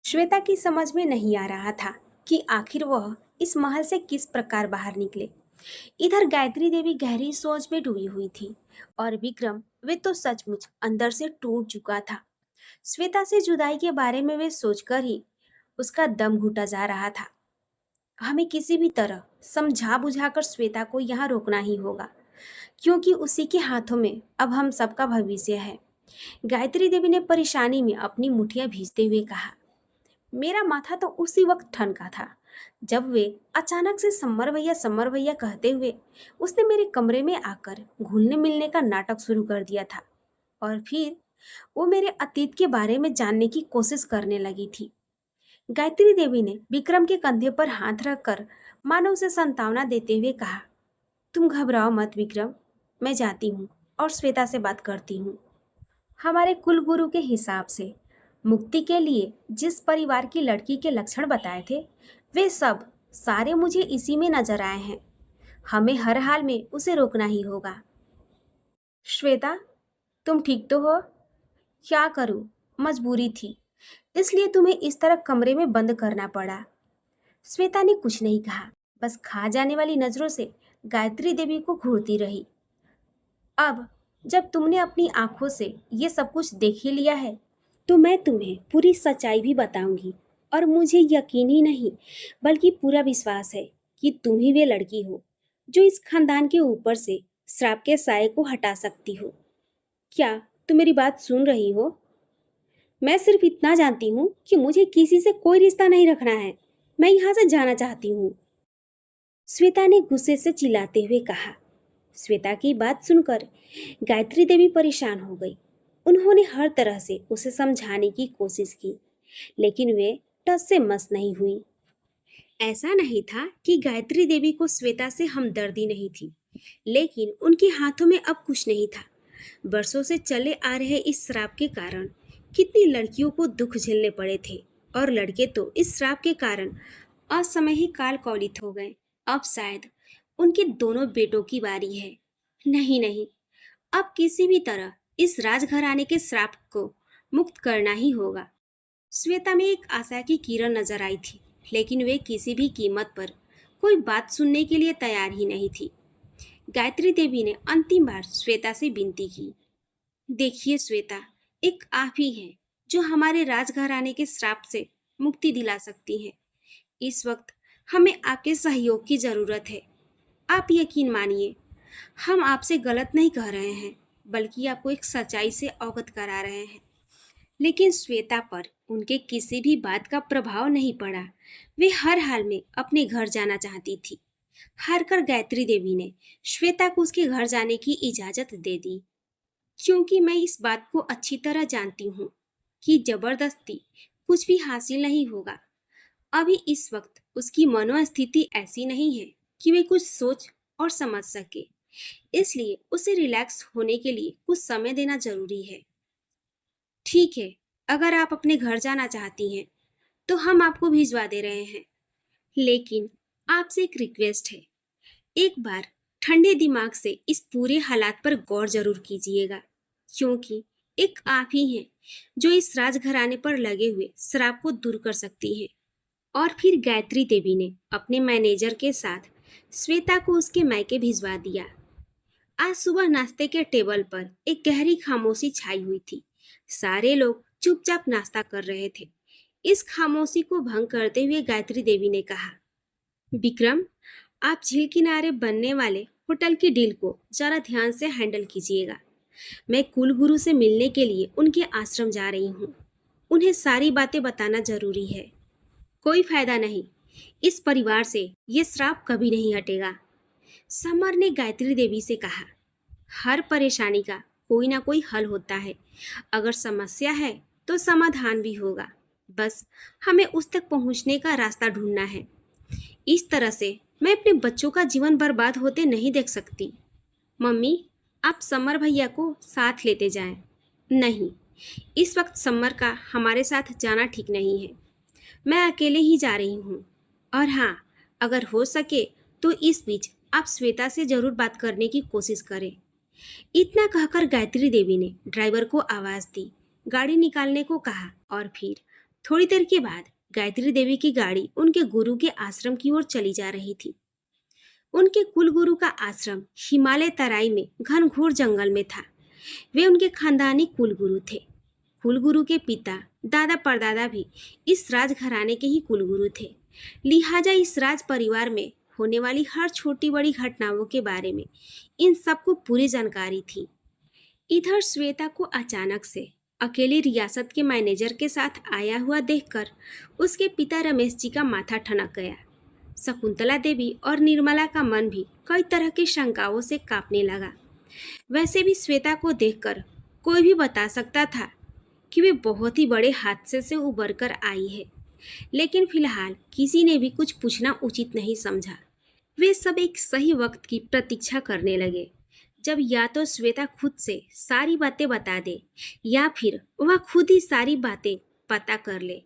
श्वेता की समझ में नहीं आ रहा था कि आखिर वह इस महल से किस प्रकार बाहर निकले। इधर गायत्री देवी गहरी सोच में डूबी हुई थी और विक्रम वे तो सचमुच अंदर से टूट चुका था। श्वेता से जुदाई के बारे में वे सोचकर ही उसका दम घुटा जा रहा था। हमें किसी भी तरह समझा बुझाकर श्वेता को यहाँ रोकना ही होगा, क्योंकि उसी के हाथों में अब हम सबका भविष्य है। गायत्री देवी ने परेशानी में अपनी मुठियां भींचते हुए कहा। मेरा माथा तो उसी वक्त ठनका था जब वे अचानक से सम्मर भैया कहते हुए उसने मेरे कमरे में आकर घुलने मिलने का नाटक शुरू कर दिया था। और फिर वो मेरे अतीत के बारे में जानने की कोशिश करने लगी थी। गायत्री देवी ने विक्रम के कंधे पर हाथ रखकर मानो उसे सांत्वना देते हुए कहा, तुम घबराओ मत विक्रम, मैं जाती हूँ और श्वेता से बात करती हूँ। हमारे कुलगुरु के हिसाब से मुक्ति के लिए जिस परिवार की लड़की के लक्षण बताए थे, वे सब सारे मुझे इसी में नजर आए हैं। हमें हर हाल में उसे रोकना ही होगा। श्वेता, तुम ठीक तो हो? क्या करूं, मजबूरी थी, इसलिए तुम्हें इस तरह कमरे में बंद करना पड़ा। श्वेता ने कुछ नहीं कहा, बस खा जाने वाली नजरों से गायत्री देवी को घूरती रही। अब जब तुमने अपनी आंखों से ये सब कुछ देख ही लिया है, तो मैं तुम्हें पूरी सच्चाई भी बताऊंगी। और मुझे यकीन ही नहीं बल्कि पूरा विश्वास है कि तुम ही वे लड़की हो जो इस खानदान के ऊपर से श्राप के साये को हटा सकती हो। क्या तुम मेरी बात सुन रही हो? मैं सिर्फ इतना जानती हूँ कि मुझे किसी से कोई रिश्ता नहीं रखना है। मैं यहाँ से जाना चाहती हूँ, श्वेता ने गुस्से से चिल्लाते हुए कहा। श्वेता की बात सुनकर गायत्री देवी परेशान हो गई। उन्होंने हर तरह से उसे समझाने की कोशिश की, लेकिन वे टस से मस नहीं हुई। ऐसा नहीं था कि गायत्री देवी को श्वेता से हमदर्दी नहीं थी, लेकिन उनके हाथों में अब कुछ नहीं था। बरसों से चले आ रहे इस श्राप के कारण कितनी लड़कियों को दुख झेलने पड़े थे, और लड़के तो इस श्राप के कारण असमय ही काल कौलित हो गए। अब शायद उनके दोनों बेटों की बारी है। नहीं नहीं, अब किसी भी तरह इस राजघराने के श्राप को मुक्त करना ही होगा। श्वेता में एक आशा की किरण नजर आई थी, लेकिन वे किसी भी कीमत पर कोई बात सुनने के लिए तैयार ही नहीं थी। गायत्री देवी ने अंतिम बार श्वेता से विनती की। देखिए श्वेता, एक आप ही हैं जो हमारे राजघराने के श्राप से मुक्ति दिला सकती हैं। इस वक्त हमें आपके सहयोग की जरूरत है। आप यकीन मानिए, हम आपसे गलत नहीं कह रहे हैं, बल्कि आपको एक सच्चाई से अवगत करा रहे हैं। लेकिन श्वेता पर उनके किसी भी बात का प्रभाव नहीं पड़ा। वे हर हाल में अपने घर जाना चाहती थी। हार कर गायत्री देवी ने श्वेता को उसके घर जाने की इजाजत दे दी, क्योंकि मैं इस बात को अच्छी तरह जानती हूँ कि जबरदस्ती कुछ भी हासिल नहीं होगा। अभी इस वक्त उसकी मनोस्थिति ऐसी नहीं है कि वे कुछ सोच और समझ सके, इसलिए उसे रिलैक्स होने के लिए कुछ समय देना जरूरी है। ठीक है, अगर आप अपने घर जाना चाहती हैं तो हम आपको भिजवा दे रहे हैं, लेकिन आपसे एक रिक्वेस्ट है। एक बार ठंडे दिमाग से इस पूरे हालात पर गौर जरूर कीजिएगा, क्योंकि एक आप ही हैं जो इस राजघराने पर लगे हुए श्राप को दूर कर सकती हैं। और फिर गायत्री देवी ने अपने मैनेजर के साथ श्वेता को उसके मायके भिजवा दिया। आज सुबह नाश्ते के टेबल पर एक गहरी खामोशी छाई हुई थी। सारे लोग चुपचाप नाश्ता कर रहे थे। इस खामोशी को भंग करते हुए गायत्री देवी ने कहा, विक्रम, आप झील किनारे बनने वाले होटल की डील को जरा ध्यान से हैंडल कीजिएगा। मैं कुलगुरु से मिलने के लिए उनके आश्रम जा रही हूँ। उन्हें सारी बातें बताना जरूरी है। कोई फायदा नहीं, इस परिवार से ये श्राप कभी नहीं हटेगा। समर ने गायत्री देवी से कहा, हर परेशानी का कोई ना कोई हल होता है। अगर समस्या है तो समाधान भी होगा, बस हमें उस तक पहुंचने का रास्ता ढूंढना है। इस तरह से मैं अपने बच्चों का जीवन बर्बाद होते नहीं देख सकती। मम्मी, आप समर भैया को साथ लेते जाएं। नहीं, इस वक्त समर का हमारे साथ जाना ठीक नहीं है। मैं अकेले ही जा रही हूँ। और हाँ, अगर हो सके तो इस बीच आप श्वेता से जरूर बात करने की कोशिश करें। इतना कहकर गायत्री देवी ने ड्राइवर को आवाज दी, गाड़ी निकालने को कहा और फिर थोड़ी देर के बाद गायत्री देवी की गाड़ी उनके गुरु के आश्रम की ओर चली जा रही थी। उनके कुल गुरु का आश्रम हिमालय तराई में घनघोर जंगल में था। वे उनके खानदानी कुल गुरु थे। कुल गुरु के पिता दादा परदादा भी इस राजघराने के ही कुल गुरु थे। लिहाजा इस राज परिवार में होने वाली हर छोटी बड़ी घटनाओं के बारे में इन सबको पूरी जानकारी थी। इधर श्वेता को अचानक से अकेली रियासत के मैनेजर के साथ आया हुआ देखकर उसके पिता रमेश जी का माथा ठनक गया। शकुंतला देवी और निर्मला का मन भी कई तरह की शंकाओं से कांपने लगा। वैसे भी श्वेता को देखकर कोई भी बता सकता था कि वे बहुत ही बड़े हादसे से उबर कर आई है, लेकिन फिलहाल किसी ने भी कुछ पूछना उचित नहीं समझा। वे सब एक सही वक्त की प्रतीक्षा करने लगे, जब या तो श्वेता खुद से सारी बातें बता दे या फिर वह खुद ही सारी बातें पता कर ले।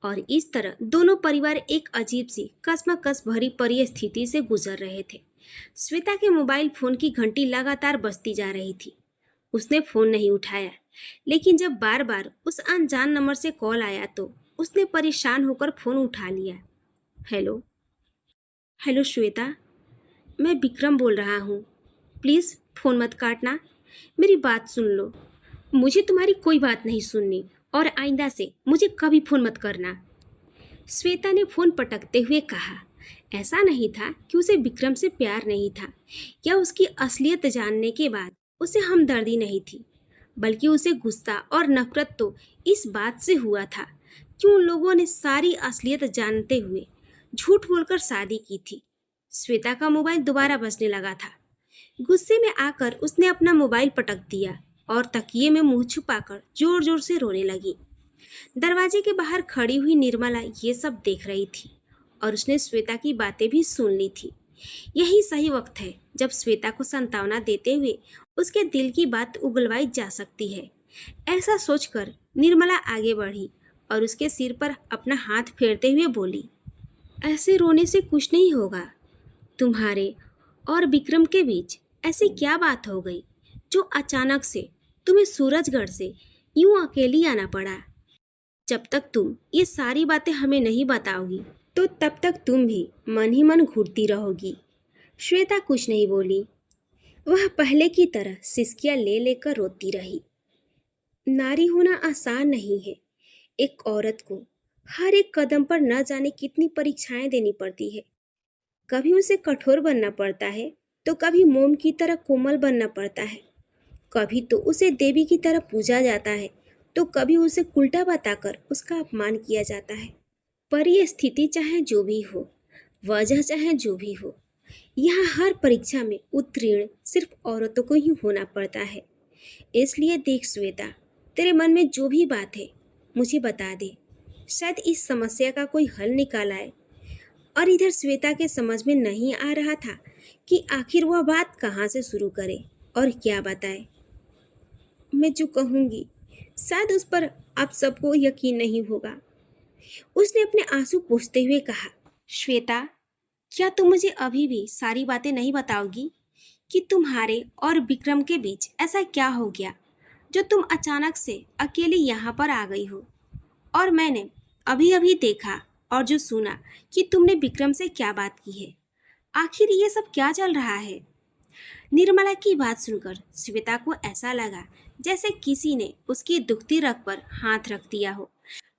और इस तरह दोनों परिवार एक अजीब सी कश्मकश भरी परिस्थिति से गुजर रहे थे। श्वेता के मोबाइल फोन की घंटी लगातार बजती जा रही थी। उसने फोन नहीं उठाया, लेकिन जब बार बार उस अनजान नंबर से कॉल आया तो उसने परेशान होकर फोन उठा लिया। हेलो हेलो श्वेता, मैं विक्रम बोल रहा हूँ। प्लीज़ फ़ोन मत काटना, मेरी बात सुन लो। मुझे तुम्हारी कोई बात नहीं सुननी और आइंदा से मुझे कभी फ़ोन मत करना। श्वेता ने फ़ोन पटकते हुए कहा। ऐसा नहीं था कि उसे विक्रम से प्यार नहीं था या उसकी असलियत जानने के बाद उसे हमदर्दी नहीं थी, बल्कि उसे गुस्सा और नफरत तो इस बात से हुआ था कि उन लोगों ने सारी असलियत जानते हुए झूठ बोलकर शादी की थी। श्वेता का मोबाइल दोबारा बजने लगा था। गुस्से में आकर उसने अपना मोबाइल पटक दिया और तकिए में मुंह छुपाकर जोर जोर से रोने लगी। दरवाजे के बाहर खड़ी हुई निर्मला ये सब देख रही थी और उसने श्वेता की बातें भी सुन ली थी। यही सही वक्त है जब श्वेता को सांत्वना देते हुए उसके दिल की बात उगलवाई जा सकती है। ऐसा सोचकर निर्मला आगे बढ़ी और उसके सिर पर अपना हाथ फेरते हुए बोली, ऐसे रोने से कुछ नहीं होगा। तुम्हारे और विक्रम के बीच ऐसी क्या बात हो गई जो अचानक से तुम्हें सूरजगढ़ से यूं अकेली आना पड़ा? जब तक तुम ये सारी बातें हमें नहीं बताओगी तो तब तक तुम भी मन ही मन घुटती रहोगी। श्वेता कुछ नहीं बोली। वह पहले की तरह सिसकियां ले लेकर रोती रही। नारी होना आसान नहीं है। एक औरत को हर एक कदम पर न जाने कितनी परीक्षाएं देनी पड़ती है। कभी उसे कठोर बनना पड़ता है तो कभी मोम की तरह कोमल बनना पड़ता है। कभी तो उसे देवी की तरह पूजा जाता है तो कभी उसे उल्टा बताकर उसका अपमान किया जाता है। पर यह स्थिति चाहे जो भी हो, वजह चाहे जो भी हो, यहाँ हर परीक्षा में उत्तीर्ण सिर्फ औरतों को ही होना पड़ता है। इसलिए देख श्वेता, तेरे मन में जो भी बात है मुझे बता दे, शायद इस समस्या का कोई हल निकाल आए। और इधर श्वेता के समझ में नहीं आ रहा था कि आखिर वह बात कहाँ से शुरू करे और क्या बताए। मैं जो कहूँगी शायद उस पर आप सबको यकीन नहीं होगा, उसने अपने आंसू पोंछते हुए कहा। श्वेता, क्या तुम मुझे अभी भी सारी बातें नहीं बताओगी कि तुम्हारे और विक्रम के बीच ऐसा क्या हो गया जो तुम अचानक से अकेली यहाँ पर आ गई हो? और मैंने अभी अभी देखा और जो सुना कि तुमने विक्रम से क्या बात की है। आखिर ये सब क्या चल रहा है? निर्मला की बात सुनकर श्वेता को ऐसा लगा जैसे किसी ने उसकी दुखती रग पर हाथ रख दिया हो।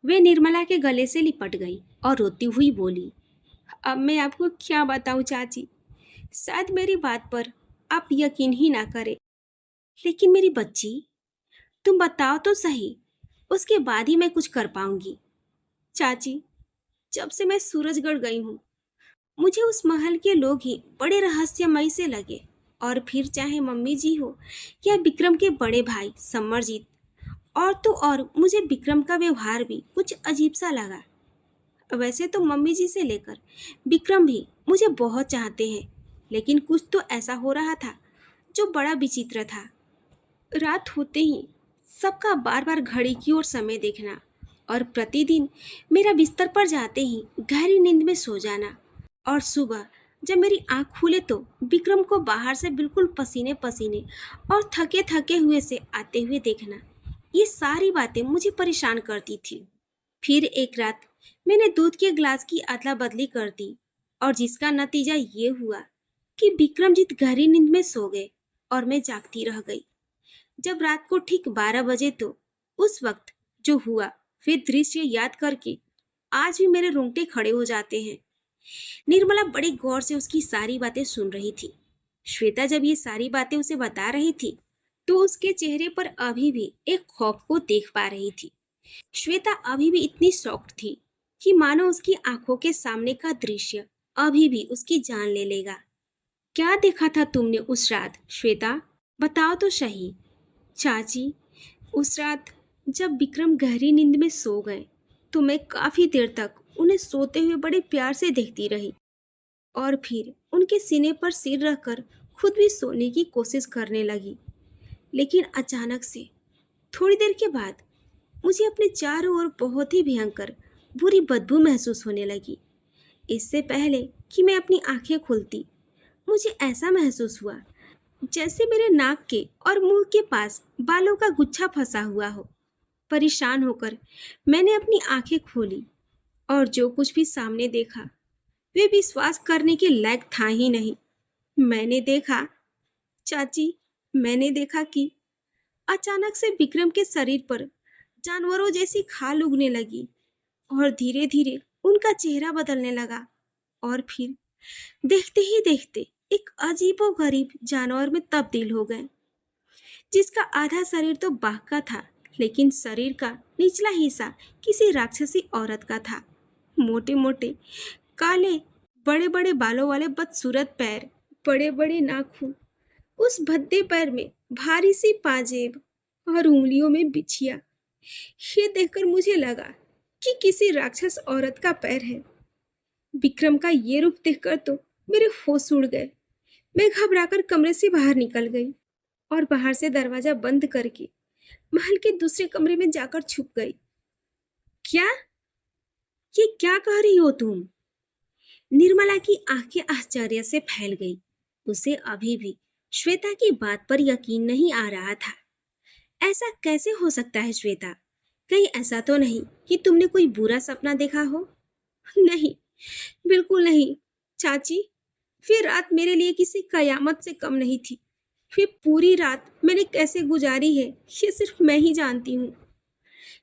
वे निर्मला के गले से लिपट गई और रोती हुई बोली, अब मैं आपको क्या बताऊं चाची, शायद मेरी बात पर आप यकीन ही ना करें, लेकिन मेरी बच्ची, तुम बताओ तो सही, उसके बाद ही मैं कुछ कर पाऊंगी। चाची, जब से मैं सूरजगढ़ गई हूँ मुझे उस महल के लोग ही बड़े रहस्यमयी से लगे। और फिर चाहे मम्मी जी हो या विक्रम के बड़े भाई समरजीत, और तो और मुझे विक्रम का व्यवहार भी कुछ अजीब सा लगा। वैसे तो मम्मी जी से लेकर विक्रम भी मुझे बहुत चाहते हैं, लेकिन कुछ तो ऐसा हो रहा था जो बड़ा विचित्र था। रात होते ही सबका बार बार घड़ी की ओर समय देखना और प्रतिदिन मेरा बिस्तर पर जाते ही गहरी नींद में सो जाना, और सुबह जब मेरी आंख खुले तो विक्रम को बाहर से बिल्कुल पसीने पसीने और थके थके हुए से आते हुए देखना, ये सारी बातें मुझे परेशान करती थी। फिर एक रात मैंने दूध के ग्लास की अदला बदली कर दी और जिसका नतीजा ये हुआ कि विक्रमजीत गहरी नींद में सो गए और मैं जागती रह गई। जब रात को ठीक 12 बजे तो उस वक्त जो हुआ वे दृश्य याद करके आज भी मेरे रोंगटे खड़े हो जाते हैं। निर्मला बड़ी गौर से उसकी सारी बातें सुन रही थी। श्वेता जब ये सारी बातें उसे बता रही थी तो उसके चेहरे पर अभी भी एक खौफ को देख पा रही थी। श्वेता अभी भी इतनी शॉक्ड थी कि मानो उसकी आंखों के सामने का दृश्य अभी भी उसकी जान ले लेगा। क्या देखा था तुमने उस रात श्वेता? बताओ तो सही। चाची, उस रात जब विक्रम गहरी नींद में सो गए तो मैं काफी देर तक उन्हें सोते हुए बड़े प्यार से देखती रही और फिर उनके सीने पर सिर रखकर खुद भी सोने की कोशिश करने लगी। लेकिन अचानक से थोड़ी देर के बाद मुझे अपने चारों ओर बहुत ही भयंकर बुरी बदबू महसूस होने लगी। इससे पहले कि मैं अपनी आंखें खोलती मुझे ऐसा महसूस हुआ जैसे मेरे नाक के और मुंह के पास बालों का गुच्छा फंसा हुआ हो। परेशान होकर मैंने अपनी आंखें खोली और जो कुछ भी सामने देखा वे विश्वास करने के लायक था ही नहीं। मैंने देखा, चाची, मैंने देखा कि अचानक से विक्रम के शरीर पर जानवरों जैसी खाल उगने लगी और धीरे धीरे उनका चेहरा बदलने लगा और फिर देखते ही देखते एक अजीबोगरीब जानवर में तब्दील हो गए, जिसका आधा शरीर तो बाघ का था लेकिन शरीर का निचला हिस्सा किसी राक्षसी औरत का था। मोटे मोटे काले बड़े बड़े बालों वाले बदसूरत पैर, बड़े बड़े नाखून, उस भद्दे पैर में भारी सी पाजेब और उंगलियों में बिछिया। ये देखकर मुझे लगा कि किसी राक्षस औरत का पैर है। विक्रम का ये रूप देखकर तो मेरे होश उड़ गए। मैं घबराकर कमरे से बाहर निकल गई और बाहर से दरवाजा बंद करके महल के दूसरे कमरे में जाकर छुप गई। क्या? ये क्या कह रही हो तुम? निर्मला की आंखें आश्चर्य से फैल गई। उसे अभी भी श्वेता की बात पर यकीन नहीं आ रहा था। ऐसा कैसे हो सकता है श्वेता? कहीं ऐसा तो नहीं कि तुमने कोई बुरा सपना देखा हो? नहीं, बिल्कुल नहीं चाची। फिर रात मेरे लिए किसी कयामत से कम नहीं थी। फिर पूरी रात मैंने कैसे गुजारी है ये सिर्फ मैं ही जानती हूँ।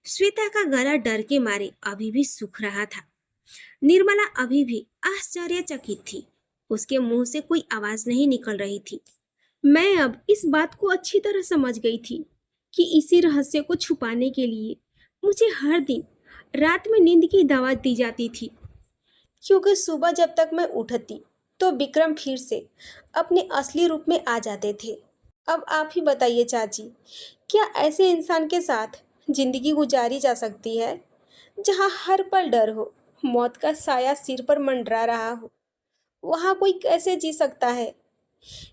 श्वेता का गला डर के मारे अभी भी सूख रहा था। निर्मला अभी भी आश्चर्यचकित थी। उसके मुंह से कोई आवाज नहीं निकल रही थी। मैं अब इस बात को अच्छी तरह समझ गई थी कि इसी रहस्य को छुपाने के लिए मुझे हर दिन रात में नींद की दवा दी जाती थी, क्योंकि सुबह जब तक मैं उठती तो विक्रम फिर से अपने असली रूप में आ जाते थे। अब आप ही बताइए चाची, क्या ऐसे इंसान के साथ जिंदगी गुजारी जा सकती है जहाँ हर पल डर हो, मौत का साया सिर पर मंडरा रहा हो? वहाँ कोई कैसे जी सकता है?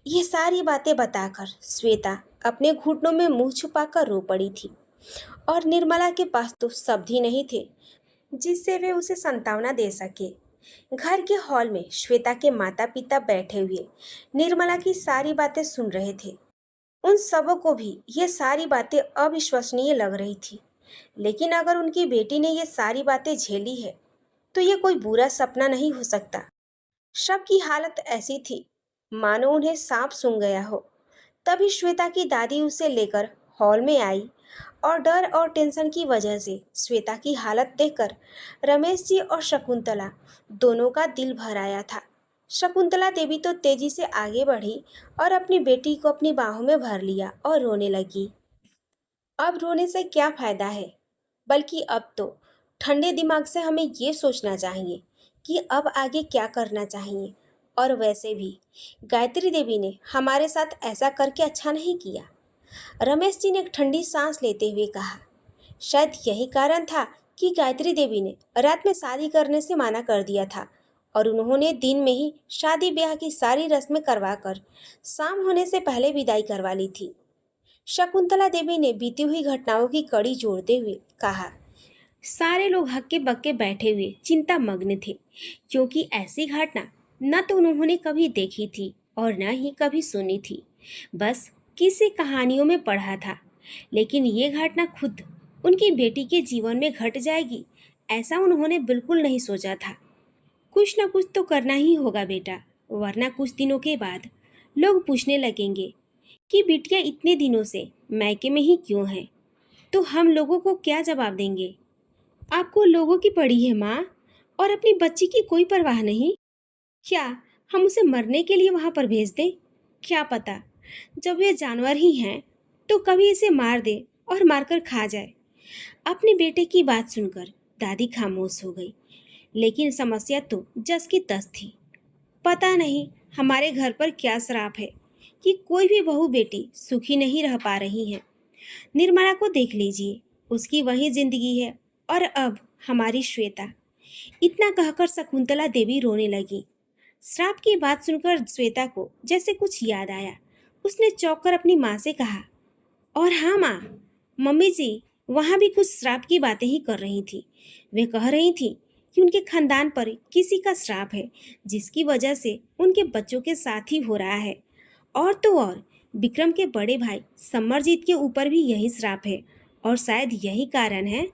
ये सारी बातें बताकर श्वेता अपने घुटनों में मुंह छुपाकर रो पड़ी थी और निर्मला के पास तो शब्द ही नहीं थे जिससे वे उसे सांत्वना दे सके। घर के हॉल में श्वेता के माता पिता बैठे हुए निर्मला की सारी बातें सुन रहे थे। उन सबों को भी ये सारी बातें अविश्वसनीय लग रही थी, लेकिन अगर उनकी बेटी ने ये सारी बातें झेली है तो ये कोई बुरा सपना नहीं हो सकता। सबकी हालत ऐसी थी मानो उन्हें सांप सूंघ गया हो। तभी श्वेता की दादी उसे लेकर हॉल में आई और डर और टेंशन की वजह से श्वेता की हालत देखकर रमेश जी और शकुंतला दोनों का दिल भर आया था। शकुंतला देवी तो तेजी से आगे बढ़ी और अपनी बेटी को अपनी बाहों में भर लिया और रोने लगी। अब रोने से क्या फायदा है, बल्कि अब तो ठंडे दिमाग से हमें ये सोचना चाहिए कि अब आगे क्या करना चाहिए। और वैसे भी गायत्री देवी ने हमारे साथ ऐसा करके अच्छा नहीं किया। रमेश जी ने एक ठंडी सांस लेते हुए कहा। शायद यही कारण था कि गायत्री देवी ने रात में शादी करने से मना कर दिया था और उन्होंने दिन में ही शादी ब्याह की सारी रस्में करवाकर शाम होने से पहले विदाई करवा ली थी। शकुंतला देवी ने बीती हुई घटनाओं की कड़ी जोड़ते हुए कहा। सारे लोग हक्के बक्के बैठे हुए चिंता मग्न थे, क्योंकि ऐसी घटना न तो उन्होंने कभी देखी थी और न ही कभी सुनी थी। बस किसी कहानियों में पढ़ा था, लेकिन ये घटना खुद उनकी बेटी के जीवन में घट जाएगी, ऐसा उन्होंने बिल्कुल नहीं सोचा था। कुछ ना कुछ तो करना ही होगा बेटा, वरना कुछ दिनों के बाद लोग पूछने लगेंगे कि बिटिया इतने दिनों से मायके में ही क्यों है। तो हम लोगों को क्या जवाब देंगे? आपको लोगों की पड़ी है माँ, और अपनी बच्ची की कोई परवाह नहीं। क्या हम उसे मरने के लिए वहां पर भेज दें? क्या पता, जब वे जानवर ही हैं तो कभी इसे मार दे और मारकर खा जाए। अपने बेटे की बात सुनकर दादी खामोश हो गई। लेकिन समस्या तो जस की तस थी। पता नहीं हमारे घर पर क्या श्राप है कि कोई भी बहू बेटी सुखी नहीं रह पा रही है। निर्मला को देख लीजिए, उसकी वही जिंदगी है। और अब हमारी श्वेता। इतना कहकर शकुंतला देवी रोने लगी। श्राप की बात सुनकर श्वेता को जैसे कुछ याद आया। उसने चौंक कर अपनी माँ से कहा, और हाँ माँ, मम्मी जी वहाँ भी कुछ श्राप की बातें ही कर रही थी। वे कह रही थी कि उनके खानदान पर किसी का श्राप है, जिसकी वजह से उनके बच्चों के साथ ही हो रहा है। और तो और विक्रम के बड़े भाई समरजीत के ऊपर भी यही श्राप है। और शायद यही कारण है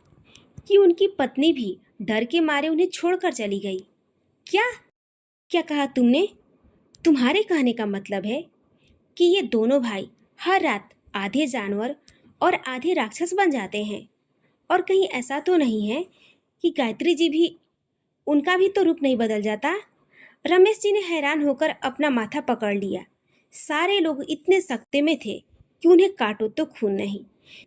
कि उनकी पत्नी भी डर के मारे उन्हें छोड़कर चली गई। क्या क्या कहा तुमने? तुम्हारे कहने का मतलब है कि ये दोनों भाई हर रात आधे जानवर और आधे राक्षस बन जाते हैं? और कहीं ऐसा तो नहीं है कि गायत्री जी भी, उनका भी तो रूप नहीं बदल जाता? रमेश जी ने हैरान होकर अपना माथा पकड़ लिया। सारे लोग इतने सख्ते में थे कि उन्हें काटो तो खून नहीं।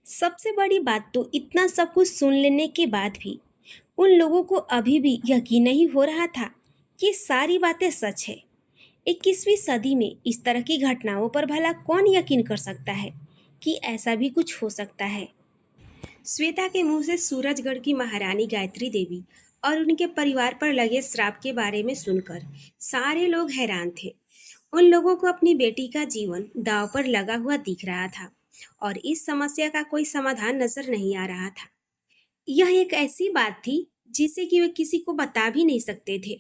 सबसे बड़ी बात तो इतना सब कुछ सुन लेने के बाद भी उन लोगों को अभी भी यकीन नहीं हो रहा था कि सारी बातें सच है। 21वीं सदी में इस तरह की घटनाओं पर भला कौन यकीन कर सकता है कि ऐसा भी कुछ हो सकता है? श्वेता के मुंह से सूरजगढ़ की महारानी गायत्री देवी और उनके परिवार पर लगे श्राप के बारे में सुनकर सारे लोग हैरान थे। उन लोगों को अपनी बेटी का जीवन दांव पर लगा हुआ दिख रहा था और इस समस्या का कोई समाधान नजर नहीं आ रहा था। यह एक ऐसी बात थी जिसे कि वे किसी को बता भी नहीं सकते थे।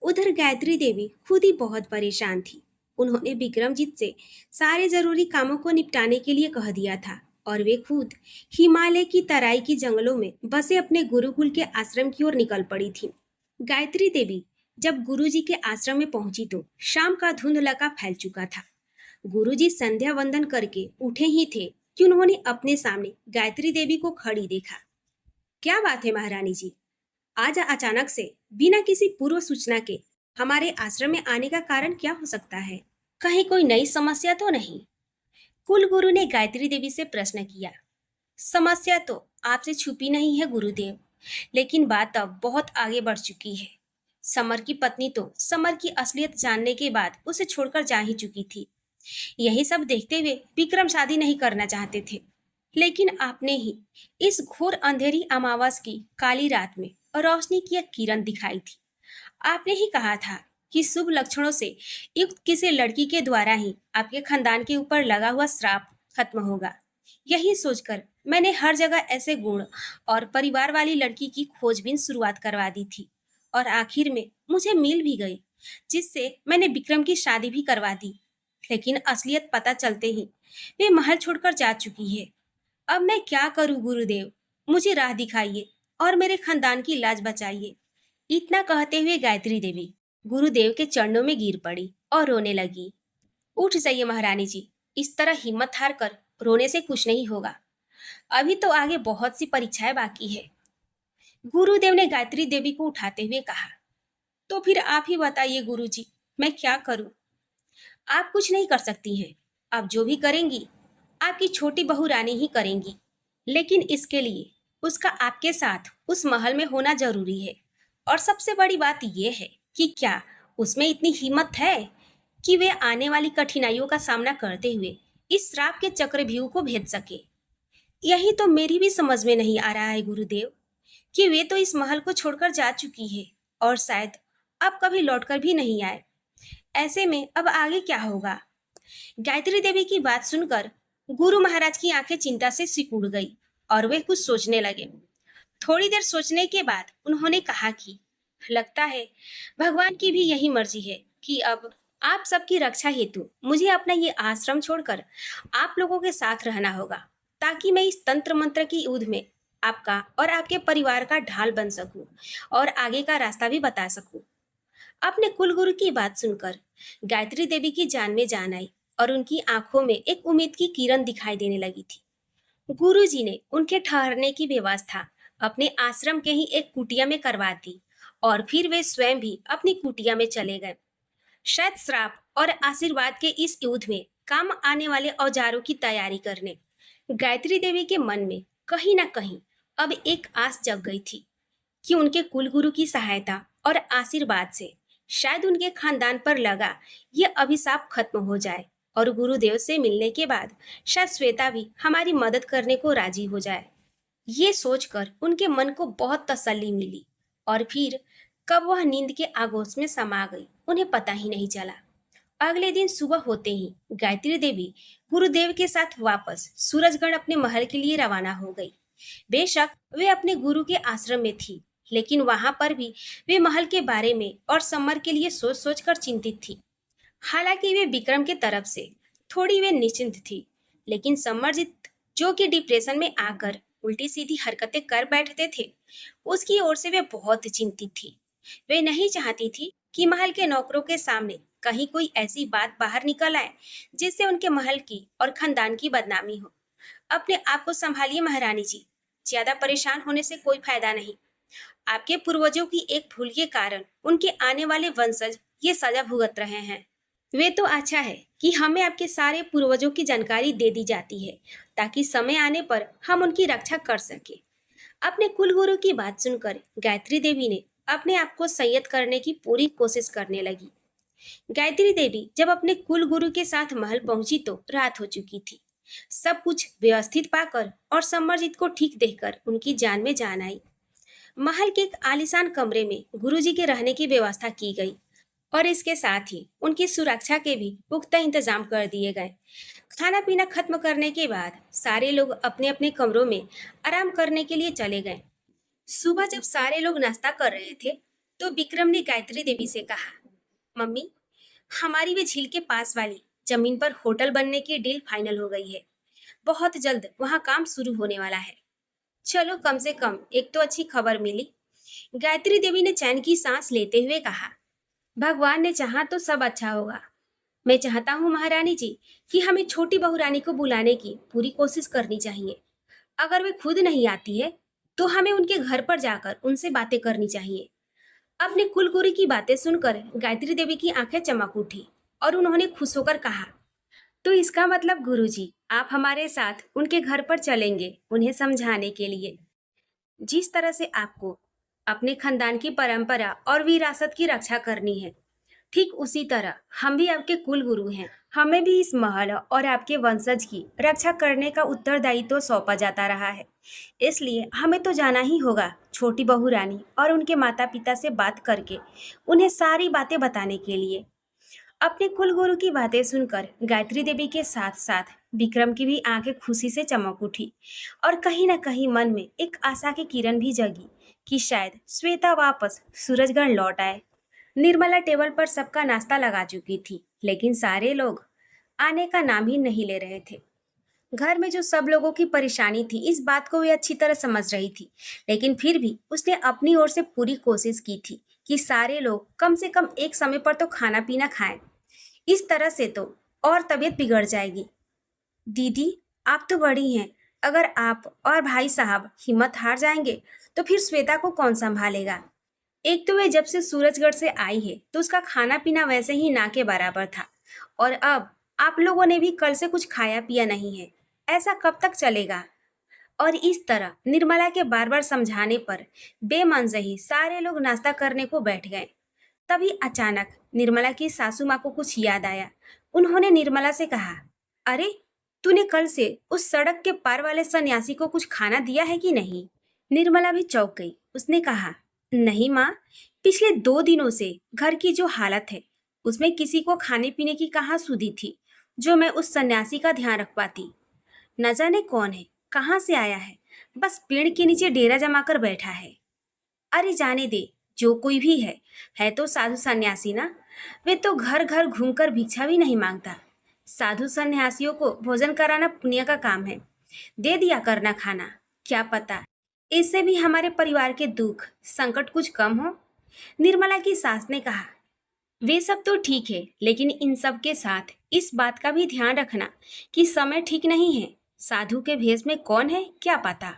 उधर गायत्री देवी खुद ही बहुत परेशान थी। उन्होंने विक्रमजीत से सारे जरूरी कामों को निपटाने के लिए कह दिया था और वे खुद हिमालय की तराई की जंगलों में बसे अपने गुरुकुल के आश्रम की ओर निकल पड़ी थी। गायत्री देवी जब गुरुजी के आश्रम में पहुंची तो शाम का धुंधलका फैल चुका था। गुरुजी संध्या वंदन करके उठे ही थे कि उन्होंने अपने सामने गायत्री देवी को खड़ी देखा। क्या बात है महारानी जी, आज अचानक से बिना किसी पूर्व सूचना के हमारे आश्रम में आने का कारण क्या हो सकता है? कहीं कोई नई समस्या तो नहीं? कुलगुरु ने गायत्री देवी से प्रश्न किया। समस्या तो आपसे छुपी नहीं है गुरुदेव, लेकिन बात अब बहुत आगे बढ़ चुकी है। समर की पत्नी तो समर की असलियत जानने के बाद उसे छोड़कर जा ही चुकी थी। यही सब देखते हुए विक्रम शादी नहीं करना चाहते थे, लेकिन आपने ही इस घोर अंधेरी अमावस की काली रात में रोशनी की एक किरण दिखाई थी। आपने ही कहा था कि शुभ लक्षणों से युक्त किसी लड़की के द्वारा ही आपके खानदान के ऊपर लगा हुआ श्राप खत्म होगा। यही सोचकर मैंने हर जगह ऐसे गुण और परिवार वाली लड़की की खोजबीन शुरुआत करवा दी थी और आखिर में मुझे मिल भी गई, जिससे मैंने विक्रम की शादी भी करवा दी। लेकिन असलियत पता चलते ही वे महल छोड़कर जा चुकी है। अब मैं क्या करूं गुरुदेव? मुझे राह दिखाइए और मेरे खानदान की लाज बचाइए। इतना कहते हुए गायत्री देवी गुरुदेव के चरणों में गिर पड़ी और रोने लगी। उठ जाइए महारानी जी, इस तरह हिम्मत हार कर रोने से कुछ नहीं होगा। अभी तो आगे बहुत सी परीक्षाएं बाकी है। गुरुदेव ने गायत्री देवी को उठाते हुए कहा। तो फिर आप ही बताइए गुरुजी, मैं क्या करूं? आप कुछ नहीं कर सकती हैं। आप जो भी करेंगी आपकी छोटी बहू रानी ही करेंगी, लेकिन इसके लिए उसका आपके साथ उस महल में होना जरूरी है। और सबसे बड़ी बात यह है कि क्या उसमें इतनी हिम्मत है कि वे आने वाली कठिनाइयों का सामना करते हुए इस श्राप के चक्रव्यूह को भेद सके। यही तो मेरी भी समझ में नहीं आ रहा है गुरुदेव, कि वे तो इस महल को छोड़कर जा चुकी है और शायद अब कभी लौटकर भी नहीं आए। ऐसे में अब आगे क्या होगा? गायत्री देवी की बात सुनकर गुरु महाराज की आंखें चिंता से सिकुड़ गई और वे कुछ सोचने लगे। थोड़ी देर सोचने के बाद उन्होंने कहा कि लगता है भगवान की भी यही मर्जी है कि अब आप सबकी रक्षा हेतु मुझे अपना ये आश्रम छोड़कर आप लोगों के साथ रहना होगा, ताकि मैं इस तंत्र मंत्र की युद्ध में आपका और आपके परिवार का ढाल बन सकूं और आगे का रास्ता भी बता सकूं। अपने कुलगुरु की बात सुनकर गायत्री देवी की जान में जान आई और उनकी आंखों में एक उम्मीद की किरण दिखाई देने लगी थी। गुरुजी ने उनके ठहरने की व्यवस्था अपने आश्रम के ही एक कुटिया में करवा दी और फिर वे स्वयं भी अपनी कुटिया में चले गए। शायद श्राप और आशीर्वाद के इस युद्ध में काम आने वाले औजारों की तैयारी करने गायत्री देवी के मन में कहीं ना कहीं अब एक आस जग गई थी कि उनके कुलगुरु की सहायता और आशीर्वाद से शायद उनके खानदान पर लगा ये अभिशाप खत्म हो जाए और गुरुदेव से मिलने के बाद शायद श्वेता भी हमारी मदद करने को राजी हो जाए। ये सोचकर उनके मन को बहुत तसल्ली मिली और फिर कब वह नींद के आगोश में समा गई उन्हें पता ही नहीं चला। अगले दिन सुबह होते ही गायत्री देवी गुरुदेव के साथ वापस सूरजगढ़ अपने महल के लिए रवाना हो गई। बेशक वे अपने गुरु के आश्रम में थी, लेकिन वहां पर भी वे महल के बारे में और समर के लिए सोच सोच कर चिंतित थी। हालांकि वे विक्रम के तरफ से थोड़ी वे निश्चिंत थी, लेकिन समरजीत जो कि डिप्रेशन में आकर उल्टी सीधी हरकतें कर बैठते थे, उसकी ओर से वे बहुत चिंतित थी। वे नहीं चाहती थी कि महल के नौकरों के सामने कहीं कोई ऐसी बात बाहर निकल आए जिससे उनके महल की और खानदान की बदनामी हो। अपने आप को संभालिए महारानी जी, ज्यादा परेशान होने से कोई फायदा नहीं। आपके पूर्वजों की एक भूल के कारण उनके आने वाले वंशज ये सजा भुगत रहे हैं। वे तो अच्छा है कि हमें आपके सारे पूर्वजों की जानकारी दे दी जाती है ताकि समय आने पर हम उनकी रक्षा कर सके। अपने कुलगुरु की बात सुनकर गायत्री देवी ने अपने आप को संयत करने की पूरी कोशिश करने लगी। गायत्री देवी जब अपने कुलगुरु के साथ महल पहुंची तो रात हो चुकी थी। सब कुछ व्यवस्थित पाकर और समरजीत को ठीक देखकर उनकी जान में जान आई। महल के एक आलीशान कमरे में गुरुजी के रहने की व्यवस्था की गई और इसके साथ ही उनकी सुरक्षा के भी पुख्ता इंतजाम कर दिए गए। खाना पीना खत्म करने के बाद सारे लोग अपने अपने कमरों में आराम करने के लिए चले गए। सुबह जब सारे लोग नाश्ता कर रहे थे तो विक्रम ने गायत्री देवी से कहा, मम्मी, हमारी वे झील के पास वाली जमीन पर होटल बनने की डील फाइनल हो गई है। बहुत जल्द वहां काम शुरू होने वाला है। चलो, कम से कम एक तो अच्छी खबर मिली। गायत्री देवी ने चैन की सांस लेते हुए कहा, भगवान ने चाहा तो सब अच्छा होगा। मैं चाहता हूँ महारानी जी कि हमें छोटी बहू रानी को बुलाने की पूरी कोशिश करनी चाहिए। अगर वे खुद नहीं आती है तो हमें उनके घर पर जाकर उनसे बातें करनी चाहिए। अपने कुलगुरु की बातें सुनकर गायत्री देवी की आंखें चमक उठी और उन्होंने खुश होकर कहा, तो इसका मतलब गुरुजी, आप हमारे साथ उनके घर पर चलेंगे उन्हें समझाने के लिए। जिस तरह से आपको अपने खानदान की परंपरा और विरासत की रक्षा करनी है, ठीक उसी तरह हम भी आपके कुल गुरु हैं। हमें भी इस महल और आपके वंशज की रक्षा करने का उत्तरदायित्व तो सौंपा जाता रहा है। इसलिए हमें तो जाना ही होगा छोटी बहू रानी और उनके माता पिता से बात करके उन्हें सारी बातें बताने के लिए। अपने कुलगुरु की बातें सुनकर गायत्री देवी के साथ साथ विक्रम की भी आंखें खुशी से चमक उठी और कहीं न कहीं मन में एक आशा की किरण भी जगी कि शायद श्वेता वापस सूरजगढ़ लौट आए। निर्मला टेबल पर सबका नाश्ता लगा चुकी थी, लेकिन सारे लोग आने का नाम ही नहीं ले रहे थे। घर में जो सब लोगों की परेशानी थी, इस बात को वे अच्छी तरह समझ रही थी, लेकिन फिर भी उसने अपनी ओर से पूरी कोशिश की थी कि सारे लोग कम से कम एक समय पर तो खाना पीना खाएं। इस तरह से तो और तबीयत बिगड़ जाएगी। दीदी, आप तो बड़ी हैं, अगर आप और भाई साहब हिम्मत हार जाएंगे तो फिर श्वेता को कौन संभालेगा। एक तो वे जब से सूरजगढ़ से आई है तो उसका खाना पीना वैसे ही ना के बराबर था, और अब आप लोगों ने भी कल से कुछ खाया पिया नहीं है। ऐसा कब तक चलेगा। और इस तरह निर्मला के बार बार समझाने पर बेमन से ही सारे लोग नाश्ता करने को बैठ गए। तभी अचानक निर्मला की सासू माँ को कुछ याद आया। उन्होंने निर्मला से कहा, अरे, तूने कल से उस सड़क के पार वाले सन्यासी को कुछ खाना दिया है कि नहीं। निर्मला भी चौंक गई। उसने कहा, नहीं माँ, पिछले 2 दिनों से घर की जो हालत है उसमें किसी को खाने पीने की कहाँ सुधी थी जो मैं उस सन्यासी का ध्यान रख पाती। न जाने कौन है, कहाँ से आया है, बस पेड़ के नीचे डेरा जमाकर बैठा है। अरे जाने दे, जो कोई भी है तो साधु सन्यासी ना। वे तो घर घर घूमकर भिक्षा भी नहीं मांगता। साधु सन्यासियों को भोजन कराना पुण्य का काम है। दे दिया करना खाना, क्या पता इससे भी हमारे परिवार के दुख संकट कुछ कम हो। निर्मला की सास ने कहा। वे सब तो ठीक है, लेकिन इन सब के साथ इस बात का भी ध्यान रखना कि समय ठीक नहीं है। साधु के भेष में कौन है क्या पता।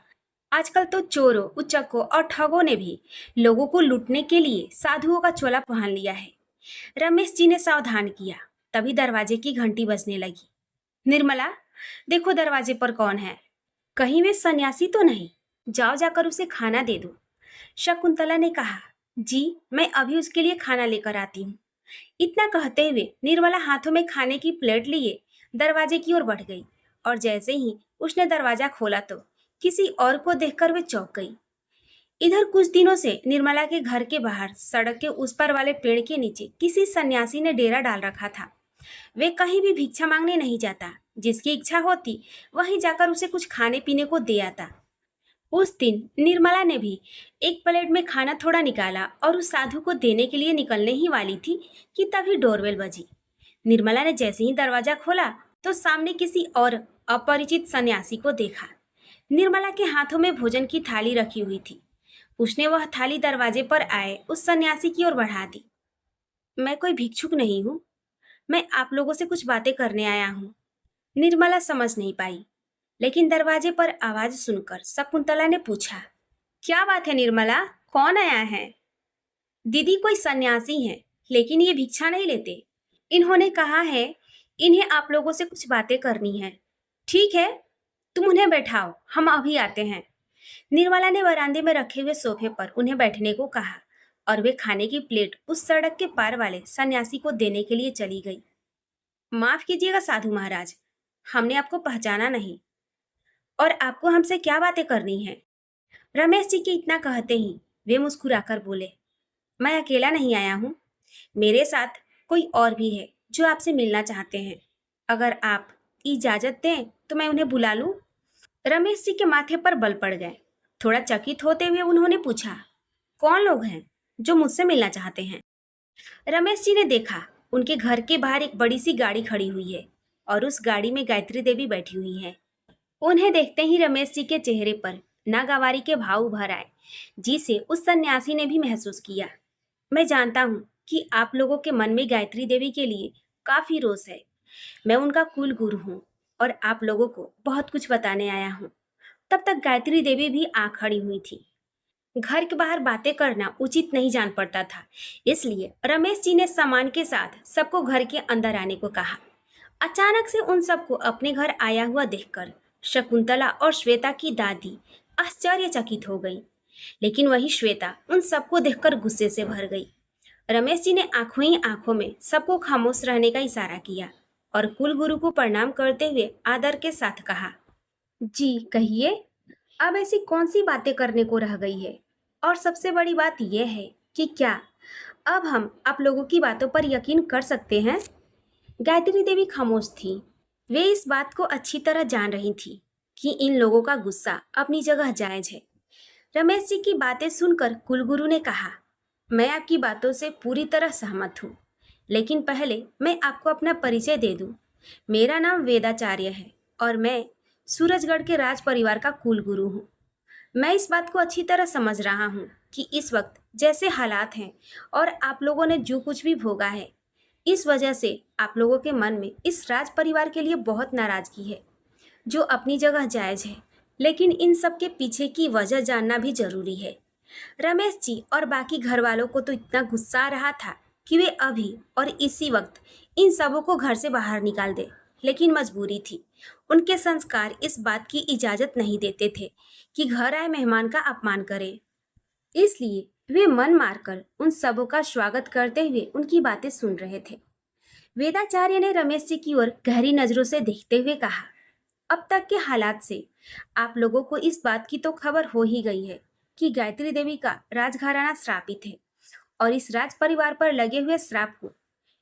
आजकल तो चोरों, उचक्कों और ठगों ने भी लोगों को लूटने के लिए साधुओं का चोला पहन लिया है। रमेश जी ने सावधान किया। तभी दरवाजे की घंटी बजने लगी। निर्मला, देखो दरवाजे पर कौन है। कहीं वे सन्यासी तो नहीं? जाओ जाकर उसे खाना दे दो। शकुंतला ने कहा। जी, मैं अभी उसके लिए खाना लेकर आती हूँ। इतना कहते हुए निर्मला हाथों में खाने की प्लेट लिए दरवाजे की ओर बढ़ गई और जैसे ही उसने दरवाजा खोला तो किसी और को देखकर वे चौंक गई। इधर कुछ दिनों से निर्मला के घर के बाहर सड़क के उस पार वाले पेड़ के नीचे किसी सन्यासी ने डेरा डाल रखा था। वे कहीं भी भिक्षा मांगने नहीं जाता। जिसकी इच्छा होती वहीं जाकर उसे कुछ खाने पीने को दे आता। उस दिन निर्मला ने भी एक प्लेट में खाना थोड़ा निकाला और उस साधु को देने के लिए निकलने ही वाली थी कि तभी डोरबेल बजी। निर्मला ने जैसे ही दरवाजा खोला तो सामने किसी और अपरिचित सन्यासी को देखा। निर्मला के हाथों में भोजन की थाली रखी हुई थी। उसने वह थाली दरवाजे पर आए उस सन्यासी की ओर बढ़ा दी। मैं कोई भिक्षुक नहीं हूँ, मैं आप लोगों से कुछ बातें करने आया हूँ। निर्मला समझ नहीं पाई, लेकिन दरवाजे पर आवाज सुनकर शकुंतला ने पूछा। क्या बात है निर्मला, कौन आया है? दीदी, कोई सन्यासी हैं, लेकिन ये भिक्षा नहीं लेते। इन्होंने कहा है इन्हें आप लोगों से कुछ बातें करनी है। ठीक है, तुम उन्हें बैठाओ, हम अभी आते हैं। निर्मला ने बरामदे में रखे हुए सोफे पर उन्हें बैठने को कहा और वे खाने की प्लेट उस सड़क के पार वाले सन्यासी को देने के लिए चली गई। माफ कीजिएगा साधु महाराज, हमने आपको पहचाना नहीं। और आपको हमसे क्या बातें करनी है? रमेश जी के इतना कहते ही वे मुस्कुराकर बोले। मैं अकेला नहीं आया हूँ, मेरे साथ कोई और भी है जो आपसे मिलना चाहते हैं। अगर आप इजाजत दें तो मैं उन्हें बुला लूं। रमेश जी के माथे पर बल पड़ गए। थोड़ा चकित होते हुए उन्होंने पूछा, कौन लोग हैं जो मुझसे मिलना चाहते हैं? रमेश जी ने देखा उनके घर के बाहर एक बड़ी सी गाड़ी खड़ी हुई है और उस गाड़ी में गायत्री देवी बैठी हुई है। उन्हें देखते ही रमेश जी के चेहरे पर नागवारी के भाव उभर आए, जिसे उस सन्यासी ने भी महसूस किया। मैं जानता हूँ कि आप लोगों के मन में गायत्री देवी के लिए काफी रोष है। मैं उनका कुल गुरु हूँ और आप लोगों को बहुत कुछ बताने आया हूँ। तब तक गायत्री देवी भी आ खड़ी हुई थी। घर के बाहर बातें करना उचित नहीं जान पड़ता था, इसलिए रमेश जी ने सामान के साथ सबको घर के अंदर आने को कहा। अचानक से उन सबको अपने घर आया हुआ देखकर शकुंतला और श्वेता की दादी आश्चर्यचकित हो गई, लेकिन वही श्वेता उन सबको देखकर गुस्से से भर गई। रमेश जी ने आंखों ही आंखों में सबको खामोश रहने का इशारा किया और कुलगुरु को प्रणाम करते हुए आदर के साथ कहा। जी कहिए, अब ऐसी कौन सी बातें करने को रह गई है? और सबसे बड़ी बात यह है कि क्या अब हम आप लोगों की बातों पर यकीन कर सकते हैं? गायत्री देवी खामोश थी। वे इस बात को अच्छी तरह जान रही थी कि इन लोगों का गुस्सा अपनी जगह जायज है। रमेश जी की बातें सुनकर कुलगुरु ने कहा, मैं आपकी बातों से पूरी तरह सहमत हूँ, लेकिन पहले मैं आपको अपना परिचय दे दूँ। मेरा नाम वेदाचार्य है और मैं सूरजगढ़ के राज परिवार का कुलगुरु हूँ। मैं इस बात को अच्छी तरह समझ रहा हूँ कि इस वक्त जैसे हालात हैं और आप लोगों ने जो कुछ भी भोगा है, इस वजह से आप लोगों के मन में इस राज परिवार के लिए बहुत नाराजगी है, जो अपनी जगह जायज है, लेकिन इन सब के पीछे की वजह जानना भी जरूरी है। रमेश जी और बाकी घर वालों को तो इतना गुस्सा आ रहा था कि वे अभी और इसी वक्त इन सबों को घर से बाहर निकाल दे, लेकिन मजबूरी थी। उनके संस्कार इस बात की इजाजत नहीं देते थे कि घर आए मेहमान का अपमान करें। इसलिए वे मन मारकर उन सबों का स्वागत करते हुए उनकी बातें सुन रहे थे। वेदाचार्य ने रमेश जी की ओर गहरी नजरों से देखते हुए कहा, अब तक के हालात से आप लोगों को इस बात की तो खबर हो ही गई है कि गायत्री देवी का राजघराना श्रापित है और इस राज परिवार पर लगे हुए श्राप को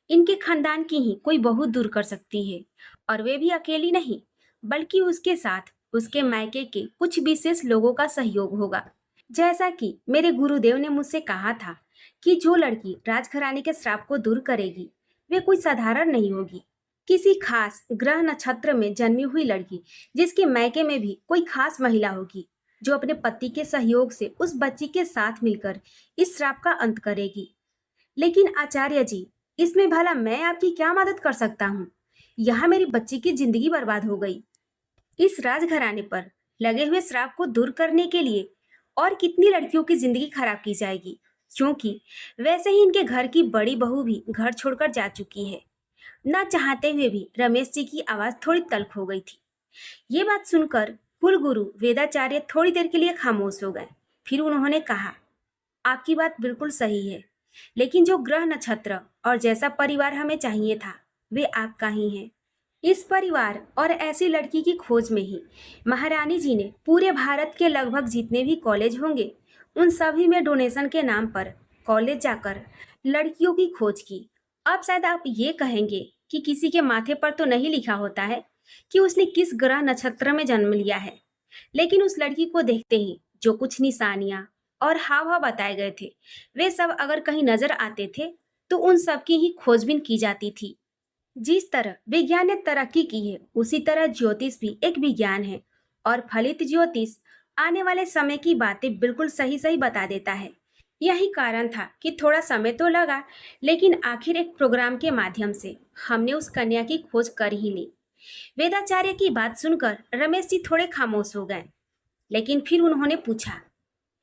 इनके खानदान की ही कोई बहू दूर कर सकती है। और वे भी अकेली नहीं, बल्कि उसके साथ उसके मायके के कुछ विशेष लोगों का सहयोग होगा। जैसा कि मेरे गुरुदेव ने मुझसे कहा था कि जो लड़की राजघराने के श्राप को दूर करेगी वे कोई साधारण नहीं होगी, किसी खास ग्रह नक्षत्र में जन्मी हुई लड़की जिसके मायके में भी कोई खास महिला होगी। जो अपने पति के सहयोग से उस बच्ची के साथ मिलकर इस श्राप का अंत करेगी। लेकिन आचार्य जी, इसमें भला मैं आपकी क्या मदद कर सकता हूँ? यहाँ मेरी बच्ची की जिंदगी बर्बाद हो गई। इस राजघराने पर लगे हुए श्राप को दूर करने के लिए और कितनी लड़कियों की जिंदगी खराब की जाएगी, क्योंकि वैसे ही इनके घर की बड़ी बहू भी घर छोड़कर जा चुकी है। ना चाहते हुए भी रमेश जी की आवाज थोड़ी तल्ख हो गई थी। ये बात सुनकर कुलगुरु वेदाचार्य थोड़ी देर के लिए खामोश हो गए। फिर उन्होंने कहा, आपकी बात बिल्कुल सही है, लेकिन जो ग्रह नक्षत्र और जैसा परिवार हमें चाहिए था वे आपका ही है। इस परिवार और ऐसी लड़की की खोज में ही महारानी जी ने पूरे भारत के लगभग जितने भी कॉलेज होंगे उन सभी में डोनेशन के नाम पर कॉलेज जाकर लड़कियों की खोज की। अब शायद आप ये कहेंगे कि किसी के माथे पर तो नहीं लिखा होता है कि उसने किस ग्रह नक्षत्र में जन्म लिया है, लेकिन उस लड़की को देखते ही जो कुछ निशानियां और हाव भाव बताए गए थे वे सब अगर कहीं नजर आते थे तो उन सब की ही खोजबीन की जाती थी। जिस तरह विज्ञान ने तरक्की की है उसी तरह ज्योतिष भी एक विज्ञान है, और फलित ज्योतिष आने वाले समय की बातें बिल्कुल सही सही बता देता है। यही कारण था कि थोड़ा समय तो लगा, लेकिन आखिर एक प्रोग्राम के माध्यम से हमने उस कन्या की खोज कर ही ली। वेदाचार्य की बात सुनकर रमेश जी थोड़े खामोश हो गए, लेकिन फिर उन्होंने पूछा,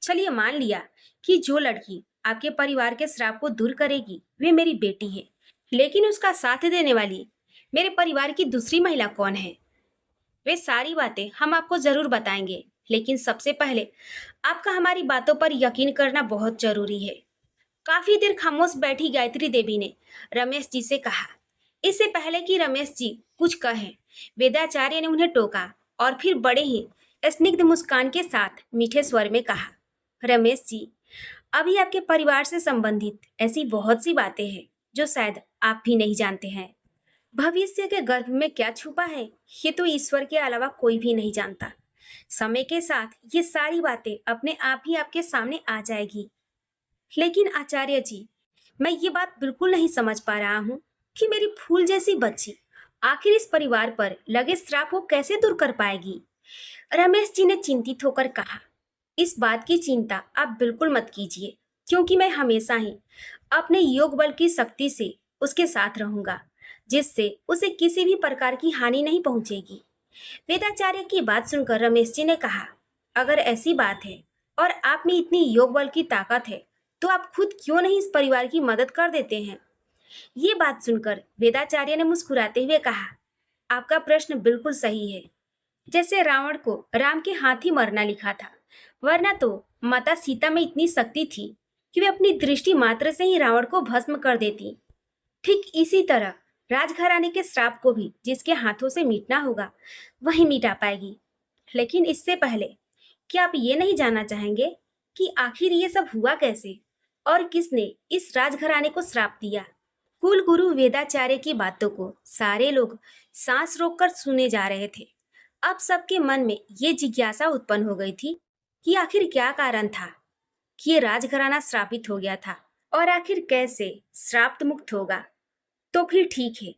चलिए मान लिया कि जो लड़की आपके परिवार के श्राप को दूर करेगी वे मेरी बेटी है, लेकिन उसका साथ देने वाली मेरे परिवार की दूसरी महिला कौन है? वे सारी बातें हम आपको जरूर बताएंगे, लेकिन सबसे पहले आपका हमारी बातों पर यकीन करना बहुत जरूरी है। काफी देर खामोश बैठी गायत्री देवी ने रमेश जी से कहा। इससे पहले कि रमेश जी कुछ कहें, वेदाचार्य ने उन्हें टोका और फिर बड़े ही स्निग्ध मुस्कान के साथ मीठे स्वर में कहा, रमेश जी, अभी आपके परिवार से संबंधित ऐसी बहुत सी बातें हैं जो शायद आप भी नहीं जानते हैं। भविष्य के गर्भ में क्या छुपा है ये तो ईश्वर के अलावा कोई भी नहीं जानता। समय के साथ ये सारी बातें अपने आप ही आपके सामने आ जाएगी। लेकिन आचार्य जी, मैं ये बात बिल्कुल नहीं समझ पा रहा हूँ कि मेरी फूल जैसी बच्ची आखिर इस परिवार पर लगे श्राप को कैसे दूर कर पाएगी। रमेश जी ने चिंतित होकर कहा, इस बात की चिंता आप बिल्कुल मत कीजिए, क्योंकि मैं हमेशा ही अपने योग बल की शक्ति से उसके साथ रहूंगा, जिससे उसे किसी भी प्रकार की हानि नहीं पहुंचेगी। वेदाचार्य की बात सुनकर रमेश जी ने कहा, अगर ऐसी बात है और आप में इतनी योग बल की ताकत है तो आप खुद क्यों नहीं इस परिवार की मदद कर देते हैं? ये बात सुनकर वेदाचार्य ने मुस्कुराते हुए कहा, आपका प्रश्न बिल्कुल सही है। जैसे रावण को राम के हाथ ही मरना लिखा था, वरना तो माता सीता में इतनी शक्ति थी कि वे अपनी दृष्टि मात्र से ही रावण को भस्म कर देती। ठीक इसी तरह राजघराने के श्राप को भी जिसके हाथों से मिटना होगा वही मिटा पाएगी। लेकिन इससे पहले क्या आप ये नहीं जानना चाहेंगे कि आखिर ये सब हुआ कैसे और किसने इस राजघराने को श्राप दिया? कुल गुरु वेदाचार्य की बातों को सारे लोग सांस रोककर सुने जा रहे थे। अब सबके मन में ये जिज्ञासा उत्पन्न हो गई थी कि आखिर क्या कारण था कि ये राजघराना श्रापित हो गया था और आखिर कैसे श्राप मुक्त होगा। तो फिर ठीक है,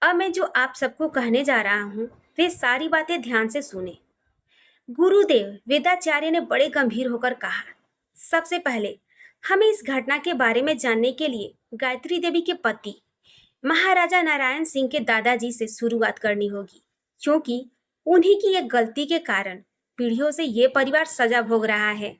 अब मैं जो आप सबको कहने जा रहा हूँ वे सारी बातें ध्यान से सुने। गुरुदेव वेदाचार्य ने बड़े गंभीर होकर कहा, सबसे पहले हमें इस घटना के बारे में जानने के लिए गायत्री देवी के पति महाराजा नारायण सिंह के दादाजी से शुरुआत करनी होगी, क्योंकि उन्हीं की एक गलती के कारण पीढ़ियों से ये परिवार सजा भोग रहा है।